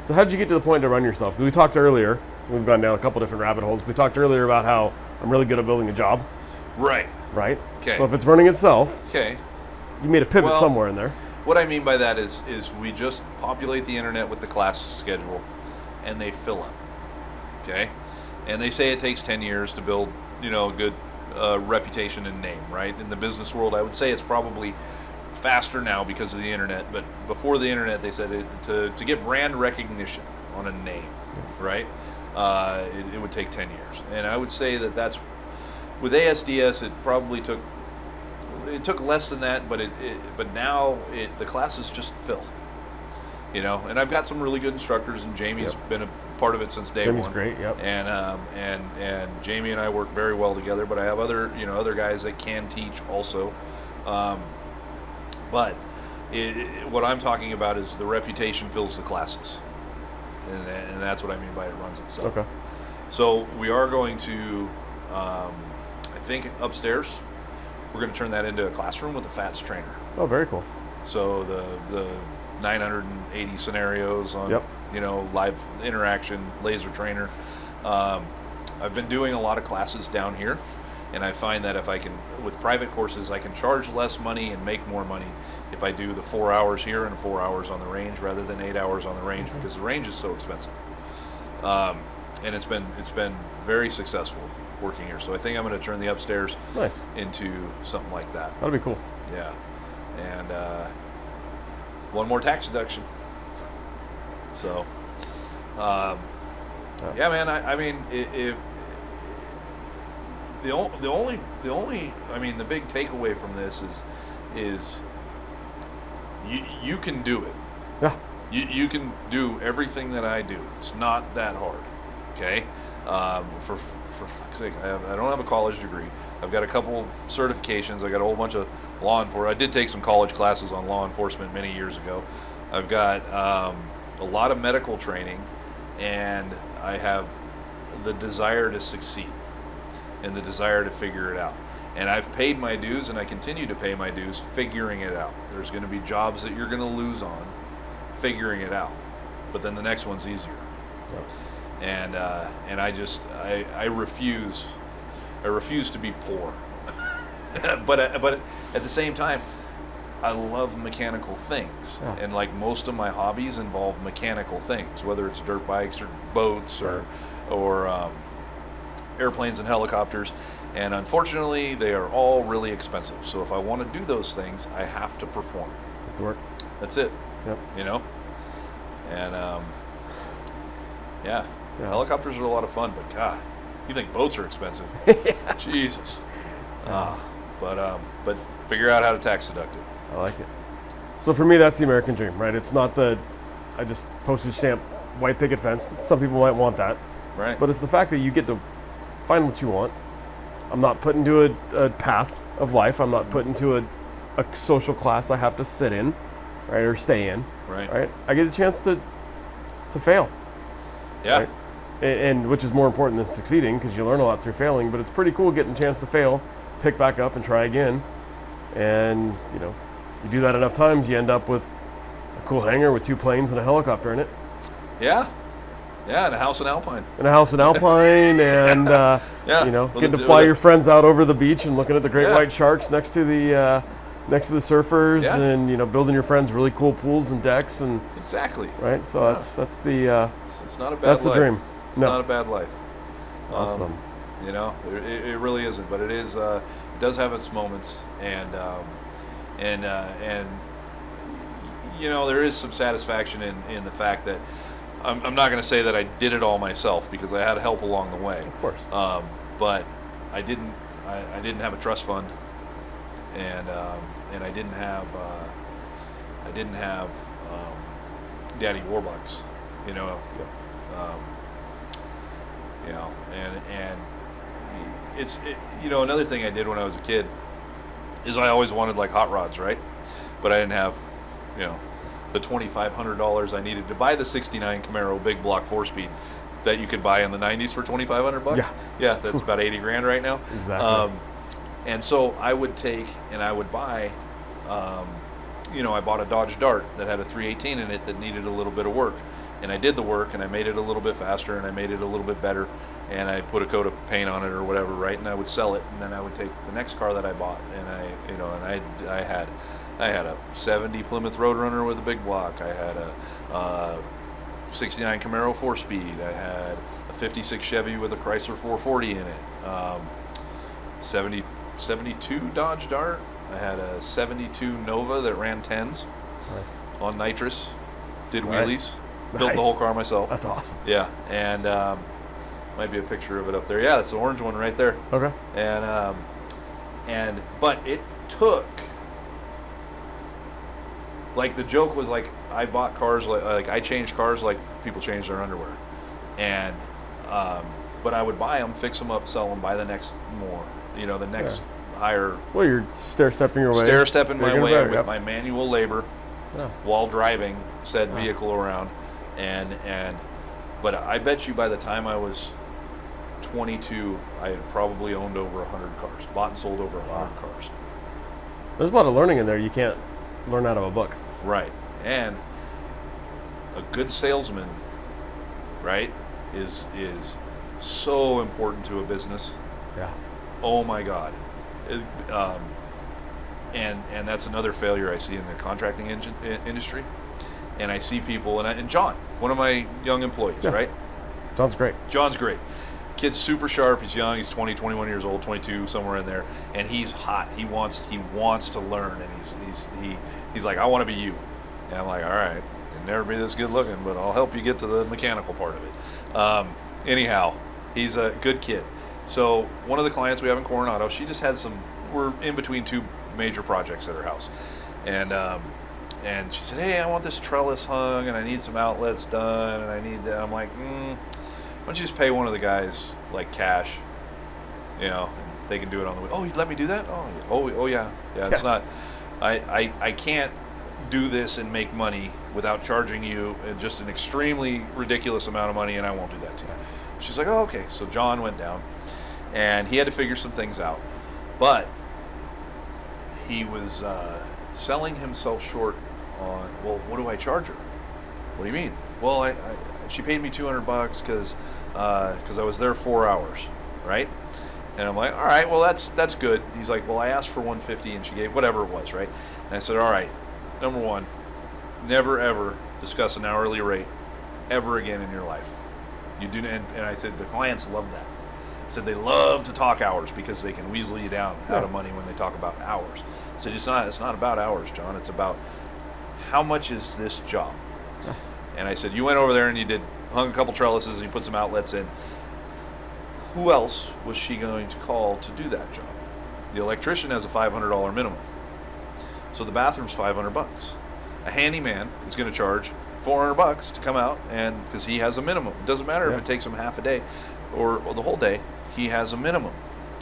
So how did you get to the point to run yourself? Because we talked earlier. We've gone down a couple different rabbit holes. We talked earlier about how I'm really good at building a job. Right. Right? Okay. So if it's running itself, Okay. you made a pivot somewhere in there. What I mean by that is we just populate the internet with the class schedule, and they fill up. Okay? And they say it takes 10 years to build, a good reputation and name, right? In the business world, I would say it's probably faster now because of the internet, but before the internet, they said to get brand recognition on a name, right? It would take 10 years. And I would say that's, with ASDS, it probably took less than that, but now the classes just fill, and I've got some really good instructors, and Jamie's been a part of it since day one. Jamie's great, yep. And Jamie and I work very well together, but I have other guys that can teach also. But what I'm talking about is the reputation fills the classes, and that's what I mean by it runs itself. Okay. So we are going to, I think upstairs, we're going to turn that into a classroom with a FATS trainer. Oh, very cool. So the 980 scenarios on, live interaction, laser trainer. I've been doing a lot of classes down here, and I find that if I can, with private courses, I can charge less money and make more money if I do the 4 hours here and 4 hours on the range rather than 8 hours on the range, because the range is so expensive. And it's been very successful working here. So I think I'm going to turn the upstairs into something like that. That'll be cool. Yeah. And one more tax deduction. So, yeah, man. I mean, if the only the big takeaway from this is you can do it. Yeah. You can do everything that I do. It's not that hard. Okay. For fuck's sake, I don't have a college degree. I've got a couple certifications. I got a whole bunch of law enforcement. I did take some college classes on law enforcement many years ago. I've got a lot of medical training, and I have the desire to succeed and the desire to figure it out. And I've paid my dues, and I continue to pay my dues figuring it out. There's going to be jobs that you're going to lose on figuring it out, but then the next one's easier. Yep. And I refuse to be poor. but at the same time, I love mechanical things, and like most of my hobbies involve mechanical things, whether it's dirt bikes or boats or airplanes and helicopters. And unfortunately, they are all really expensive. So if I want to do those things, I have to perform. Have to work. That's it. Yep. And yeah. Helicopters are a lot of fun, but God, you think boats are expensive? Yeah. Jesus. But figure out how to tax deduct it. I like it. So for me, that's the American dream, right? It's not I just postage stamp white picket fence. Some people might want that, right? But it's the fact that you get to find what you want. I'm not put into a path of life. I'm not put into a social class I have to sit in, right, or stay in, right? I get a chance to fail. Yeah. Right? And which is more important than succeeding, because you learn a lot through failing. But it's pretty cool getting a chance to fail, pick back up, and try again. And you do that enough times, you end up with a cool hangar with 2 planes and a helicopter in it. Yeah. Yeah, and a house in Alpine. And and getting to fly your friends out over the beach and looking at the great white sharks next to the surfers, and building your friends really cool pools and decks and exactly. Right. So that's the it's not a bad that's life. The dream. It's not a bad life. Awesome. It really isn't, but it is. It does have its moments, and there is some satisfaction in the fact that I'm not going to say that I did it all myself, because I had help along the way. Of course. But I didn't have a trust fund, and I didn't have Daddy Warbucks, and it's another thing I did when I was a kid is I always wanted like hot rods, right? But I didn't have, the $2,500 I needed to buy the '69 Camaro big block 4-speed that you could buy in the '90s for $2,500. Yeah, that's about 80 grand right now. Exactly. And so I would take and I would buy, I bought a Dodge Dart that had a 318 in it that needed a little bit of work, and I did the work, and I made it a little bit faster, and I made it a little bit better, and I put a coat of paint on it or whatever, right? And I would sell it, and then I would take the next car that I bought, and I had a 70 Plymouth Roadrunner with a big block. I had a 69 Camaro 4-speed. I had a 56 Chevy with a Chrysler 440 in it. 72 Dodge Dart. I had a 72 Nova that ran 10s on nitrous. Did wheelies. Built the whole car myself. That's awesome. Yeah, and might be a picture of it up there. Yeah, that's the orange one right there. Okay. But it took, like, the joke was like, I bought cars like I changed cars like people change their underwear, and but I would buy them, fix them up, sell them, buy the next more, the next higher. Well, you're stair-stepping your way. Stair-stepping my way with my manual labor while driving said vehicle around, but I bet you by the time I was 22, I had probably owned over 100 cars, bought and sold over 100 cars. There's a lot of learning in there. You can't learn out of a book. Right. And a good salesman, right, is so important to a business. Yeah. Oh my God. And that's another failure I see in the contracting industry. And I see people, and John, one of my young employees, right? John's great. John's great. Kid's super sharp. He's young. He's 20, 21 years old, 22, somewhere in there. And he's hot. He wants to learn. And he's like, I want to be you. And I'm like, all right, you'll never be this good looking, but I'll help you get to the mechanical part of it. Anyhow, he's a good kid. So one of the clients we have in Coronado, she just had we're in between two major projects at her house. And she said, hey, I want this trellis hung, and I need some outlets done, and I need that. I'm like, why don't you just pay one of the guys, like, cash, and they can do it on the way. Oh, you'd let me do that? Oh yeah. It's not, I can't do this and make money without charging you just an extremely ridiculous amount of money, and I won't do that to you. She's like, oh, okay. So John went down, and he had to figure some things out, but he was selling himself short on, well, what do I charge her? What do you mean? Well, she paid me $200 because I was there 4 hours, right? And I'm like, all right, well, that's good. He's like, well, I asked for $150 and she gave whatever it was, right? And I said, all right, number one, never ever discuss an hourly rate ever again in your life. You do, and I said the clients love that. I said they love to talk hours because they can weasel you down out of money when they talk about hours. I said it's not about hours, John. It's about how much is this job. And I said, you went over there and you hung a couple trellises and you put some outlets in. Who else was she going to call to do that job? The electrician has a $500 minimum. So the bathroom's $500. A handyman is going to charge $400 to come out, and because he has a minimum. It doesn't matter if it takes him half a day or the whole day, he has a minimum.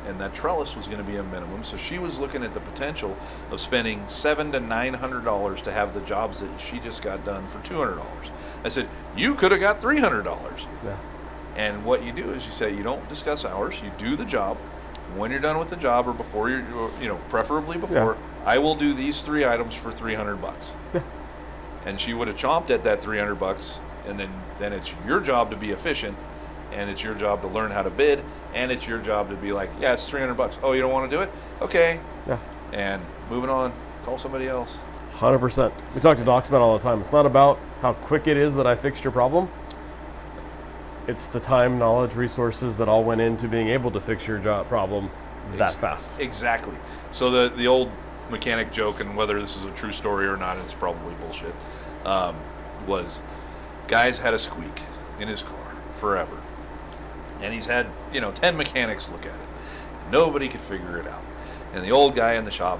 And that trellis was going to be a minimum. So she was looking at the potential of spending $700 to $900 to have the jobs that she just got done for $200. I said, you could have got $300. Yeah. And what you do is you say, you don't discuss hours, you do the job. When you're done with the job, or before preferably before, I will do these 3 items for $300. Yeah. And she would have chomped at that $300, and then it's your job to be efficient, and it's your job to learn how to bid, and it's your job to be like, yeah, it's $300. Oh, you don't want to do it? Okay. Yeah. And moving on, call somebody else. 100%. We talk to docs about all the time. It's not about how quick it is that I fixed your problem. It's the time, knowledge, resources that all went into being able to fix your problem that fast. Exactly. So the old mechanic joke, and whether this is a true story or not, it's probably bullshit, was guy's had a squeak in his car forever. And he's had, 10 mechanics look at it. Nobody could figure it out. And the old guy in the shop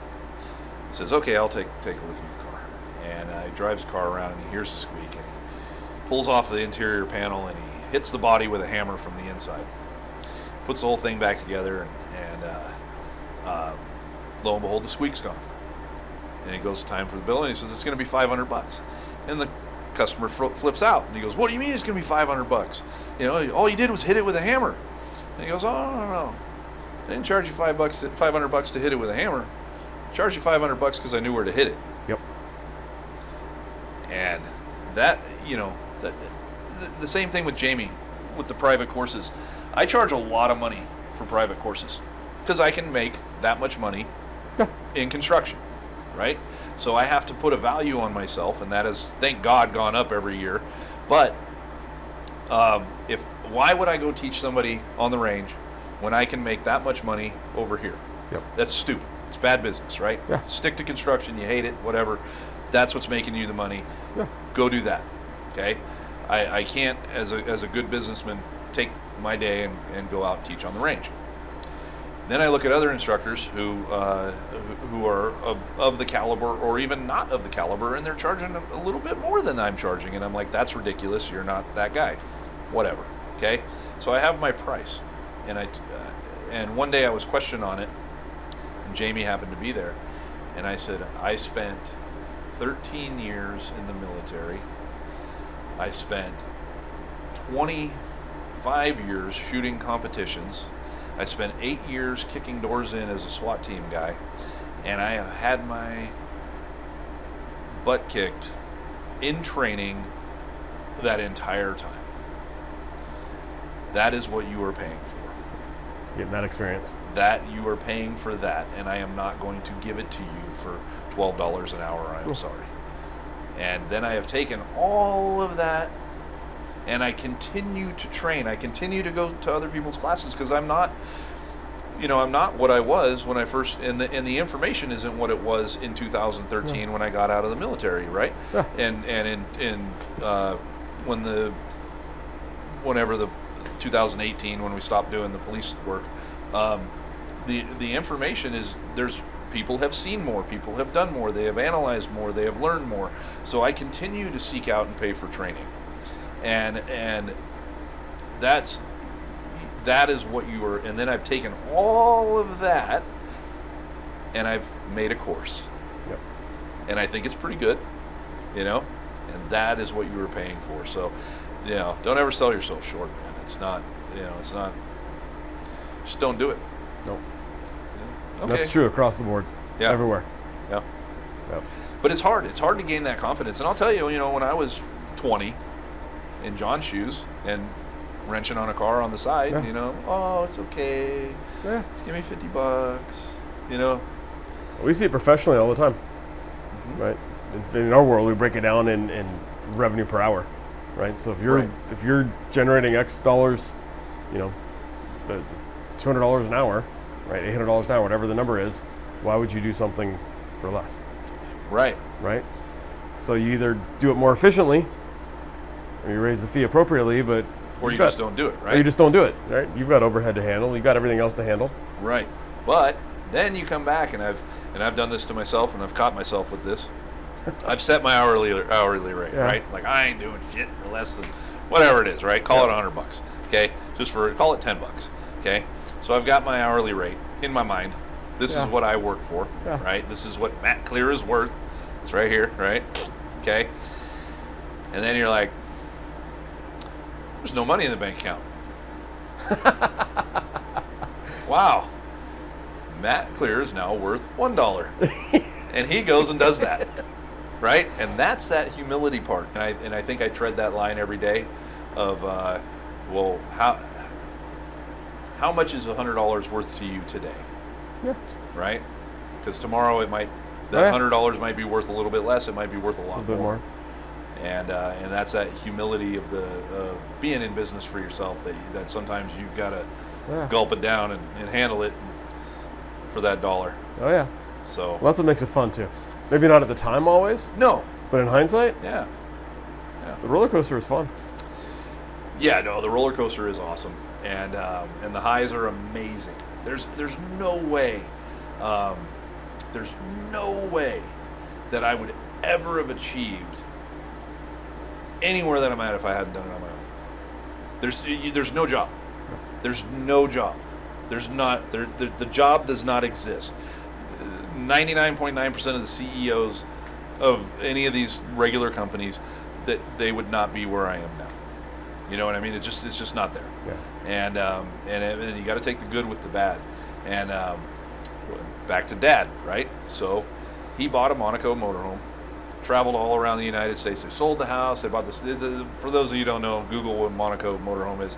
says, okay, I'll take a look at your car. And he drives the car around and he hears the squeak and he pulls off the interior panel and he hits the body with a hammer from the inside. Puts the whole thing back together and lo and behold, the squeak's gone. And he goes, time for the bill, and he says, it's going to be $500. And the customer flips out and he goes, what do you mean it's going to be $500? All you did was hit it with a hammer. And he goes, oh, no. I didn't charge you $500 to hit it with a hammer. I charged you $500 because I knew where to hit it. Yep. And that, the same thing with Jamie, with the private courses. I charge a lot of money for private courses because I can make that much money in construction, right? So I have to put a value on myself, and that has, thank God, gone up every year. But why would I go teach somebody on the range when I can make that much money over here? Yep. That's stupid. It's bad business, right? Yeah. Stick to construction. You hate it, whatever. That's what's making you the money. Yeah. Go do that. Okay. I can't, as a good businessman, take my day and go out and teach on the range. Then I look at other instructors who are of the caliber, or even not of the caliber, and they're charging a little bit more than I'm charging, and I'm like, that's ridiculous. You're not that guy. Whatever. Okay. So I have my price, and one day I was questioned on it, and Jamie happened to be there, and I said, I spent 13 years in the military. I spent 25 years shooting competitions. I spent 8 years kicking doors in as a SWAT team guy, and I have had my butt kicked in training that entire time. That is what you are paying for. Getting that experience. That you are paying for that, and I am not going to give it to you for $12 an hour. I am sorry. And then I have taken all of that, and I continue to train. I continue to go to other people's classes because I'm not what I was when I first, and the information isn't what it was in 2013 when I got out of the military, right? Yeah. And whenever the 2018 when we stopped doing the police work, the information is people have seen more, people have done more, they have analyzed more, they have learned more. So I continue to seek out and pay for training. And that is what you are, and then I've taken all of that and I've made a course. Yep. And I think it's pretty good, and that is what you were paying for. So, don't ever sell yourself short, man. It's not, just don't do it. Nope. Okay. That's true across the board. Yeah. Everywhere. Yeah. Yep. But it's hard. It's hard to gain that confidence. And I'll tell you, when I was 20 in John's shoes and wrenching on a car on the side, oh, it's okay. Yeah. Just give me $50, We see it professionally all the time, right? In our world, we break it down in revenue per hour, right? So if you're generating X dollars, $200 an hour, right? $800 an hour, whatever the number is, why would you do something for less? Right. Right? So you either do it more efficiently, or you raise the fee appropriately, but or you just don't do it, right? Or you just don't do it, right? You've got overhead to handle. You've got everything else to handle. Right. But then you come back, and I've done this to myself, and I've caught myself with this. I've set my hourly rate, right? Like, I ain't doing shit for less than whatever it is, right? Call it $100, okay? Call it $10, okay? So I've got my hourly rate in my mind. This is what I work for, right? This is what Matt Kleir is worth. It's right here, right? Okay. And then you're like, there's no money in the bank account. Wow. Matt Kleir is now worth $1. And he goes and does that, right? And that's that humility part. And I think I tread that line every day of, well, how much is $100 worth to you today? Yeah. Right? Because tomorrow that $100 might be worth a little bit less. It might be worth a lot more. And that's that humility of being in business for yourself, that sometimes you've got to gulp it down and handle it for that dollar. Oh yeah. So that's what makes it fun too. Maybe not at the time always. No. But in hindsight, yeah. The roller coaster is fun. Yeah, no, the roller coaster is awesome, and the highs are amazing. There's no way, that I would ever have achieved anywhere that I'm at if I hadn't done it on my own. There's no job. There's no job. There's not. The job does not exist. 99.9% of the CEOs of any of these regular companies, that they would not be where I am now. You know what I mean? It's just not there. Yeah. And you got to take the good with the bad. And back to Dad, right? So he bought a Monaco motorhome, traveled all around the United States. They sold the house. They bought this. For those of you who don't know, Google what Monaco motorhome is.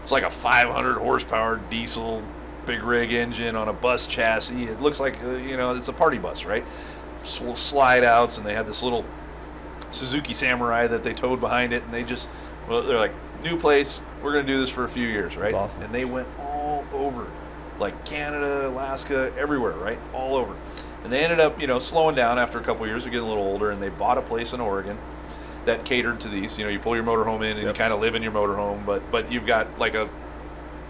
It's like a 500 horsepower diesel big rig engine on a bus chassis. It looks like, it's a party bus, right? Slide outs, and they had this little Suzuki Samurai that they towed behind it, and they're like, new place, we're going to do this for a few years, right? That's awesome. And they went all over, like Canada, Alaska, everywhere, right? All over. And they ended up, slowing down after a couple of years. They're getting a little older, and they bought a place in Oregon that catered to these. You pull your motorhome in, and you kind of live in your motorhome, but you've got like a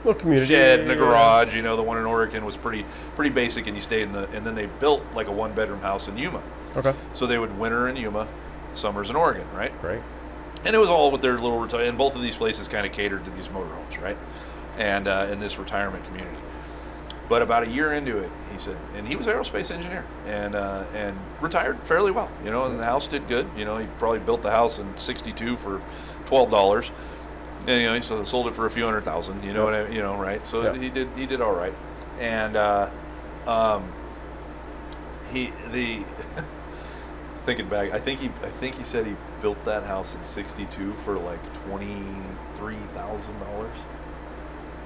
little community shed and a garage. The one in Oregon was pretty basic, and you stayed and then they built like a 1-bedroom house in Yuma. Okay. So they would winter in Yuma, summers in Oregon, right? Great. And it was all with their little and both of these places kind of catered to these motorhomes, right? And in this retirement community. But about a year into it, he said, and he was an aerospace engineer and retired fairly well, and the house did good. He probably built the house in '62 for $12, and he sold it for a few $100,000. Right? So he did all right, and thinking back, I think he said he built that house in '62 for like $23,000,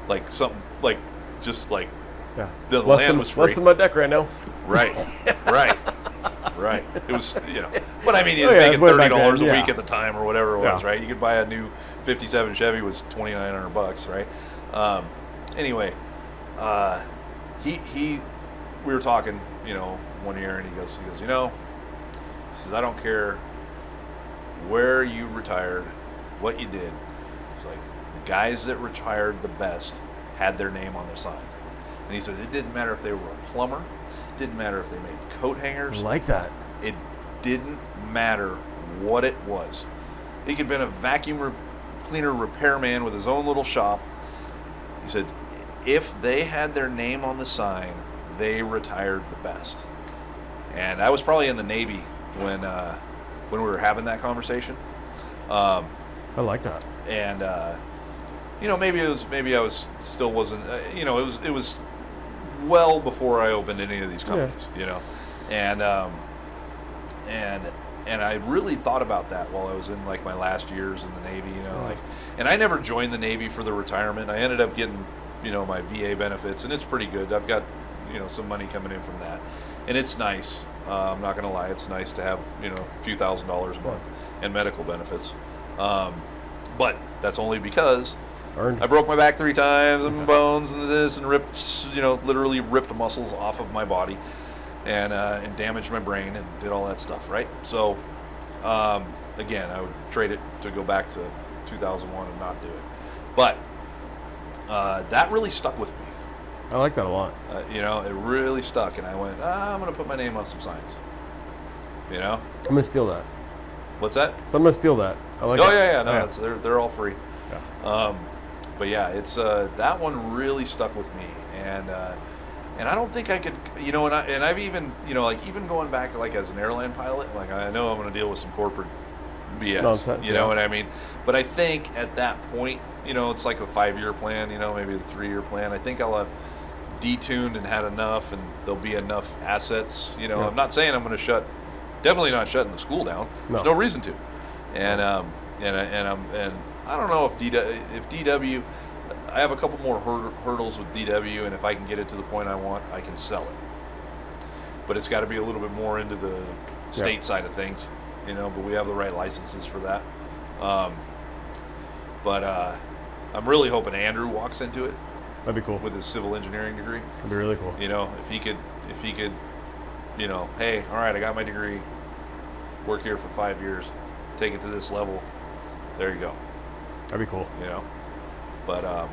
like something like just like. Yeah. The land was free. Less than my deck right now. Right. It was, but I mean, he was making $30 a week at the time or whatever it was, right? You could buy a new '57 Chevy was $2,900, right? Anyway, we were talking, one year, and he goes, he says, I don't care where you retired, what you did. It's like the guys that retired the best had their name on their sign. And he said it didn't matter if they were a plumber, it didn't matter if they made coat hangers. I like that. It didn't matter what it was. He could have been a vacuum cleaner repairman with his own little shop. He said if they had their name on the sign, they retired the best. And I was probably in the Navy when we were having that conversation. I like that. And maybe I was still wasn't. It was well before I opened any of these companies. And I really thought about that while I was in like my last years in the Navy. And I never joined the Navy for the retirement. I ended up getting my VA benefits, and it's pretty good. I've got some money coming in from that, and it's nice. I'm not going to lie, it's nice to have a few $1,000s a month and medical benefits. But that's only because I broke my back 3 times and bones and this and ripped, literally ripped muscles off of my body and damaged my brain and did all that stuff, right? So, again, I would trade it to go back to 2001 and not do it. But that really stuck with me. I like that a lot. It really stuck, and I went, I'm going to put my name on some signs. I'm going to steal that. What's that? So I'm going to steal that. I like that. No, they're all free. Yeah. But yeah, it's that one really stuck with me, and I don't think I could, and I've even, even going back like as an airline pilot, like I know I'm going to deal with some corporate BS, nonsense, you know what I mean? But I think at that point, it's like a 5-year plan, maybe the 3-year plan. I think I'll have detuned and had enough, and there'll be enough assets. I'm not saying I'm going to definitely not shutting the school down. There's no reason to, and I don't know if DW. I have a couple more hurdles with DW, and if I can get it to the point I want, I can sell it. But it's got to be a little bit more into the state side of things, But we have the right licenses for that. But I'm really hoping Andrew walks into it. That'd be cool. With his civil engineering degree. That'd be really cool. If he could, hey, all right, I got my degree. Work here for 5 years, take it to this level. There you go. That'd be cool. But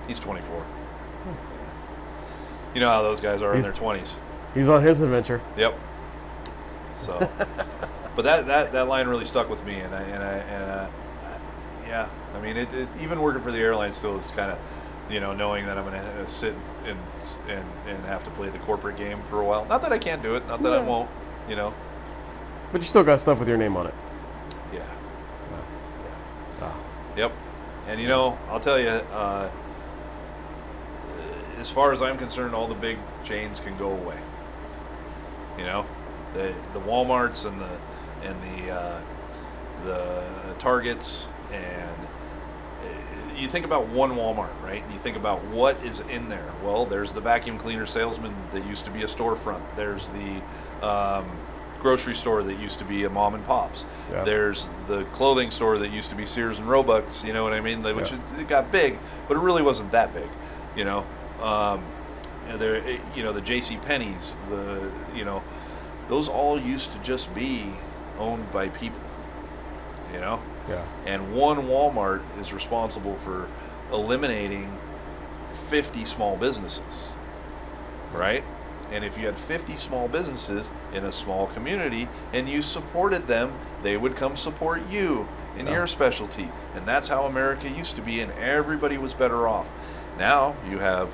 he's 24. You know how those guys are in their 20s. He's on his adventure. Yep. So, but that line really stuck with me, and yeah. I mean, it even working for the airline still is kind of, knowing that I'm going to sit and have to play the corporate game for a while. Not that I can't do it. Not that I won't. But you still got stuff with your name on it. Yeah. Oh. Yep. And I'll tell you, as far as I'm concerned, all the big chains can go away. The Walmarts and the Targets and you think about one Walmart, right? And you think about what is in there. Well, there's the vacuum cleaner salesman that used to be a storefront. There's the grocery store that used to be a mom and pop's. Yeah. There's the clothing store that used to be Sears and Roebuck's, you know what I mean? Which it got big, but it really wasn't that big, you know. There, you know, the J.C. Penney's, those all used to just be owned by people, you know. Yeah. And one Walmart is responsible for eliminating 50 small businesses, right? And if you had 50 small businesses in a small community and you supported them, they would come support you in your specialty. And that's how America used to be, and everybody was better off. Now you have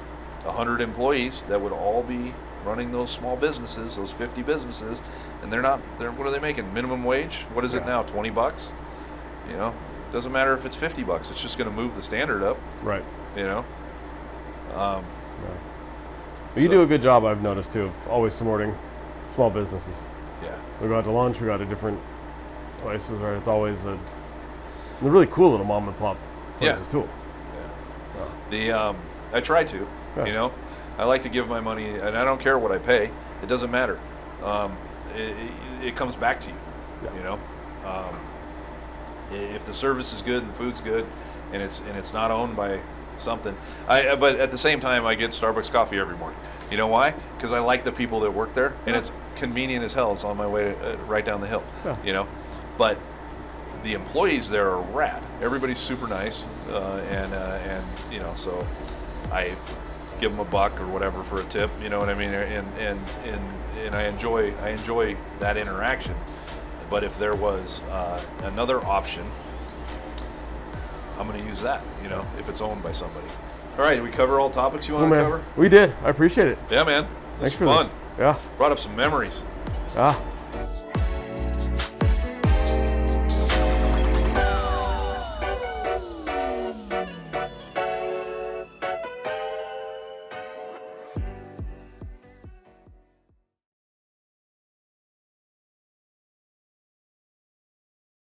100 employees that would all be running those small businesses, those 50 businesses, and what are they making? Minimum wage? What is it now? $20? You know, it doesn't matter if it's $50. It's just going to move the standard up. Right. You know. You do a good job, I've noticed too, of always supporting small businesses. Yeah. We go out to lunch. We go to different places, right? It's always they're really cool little mom and pop places too. Yeah. I try to. Yeah. You know, I like to give my money, and I don't care what I pay. It doesn't matter. It comes back to you. Yeah. You know. If the service is good and the food's good, and it's not owned by something, but at the same time I get Starbucks coffee every morning. You know why? Because I like the people that work there, and it's convenient as hell. It's on my way to, right down the hill. Yeah. You know, but the employees there are rad. Everybody's super nice, and you know, so I give them $1 or whatever for a tip. You know what I mean? And I enjoy that interaction. But if there was another option, I'm going to use that, you know, if it's owned by somebody. All right, did we cover all topics you want to cover? We did. I appreciate it. Yeah, man. Thanks for fun. This. Yeah. Brought up some memories. Ah.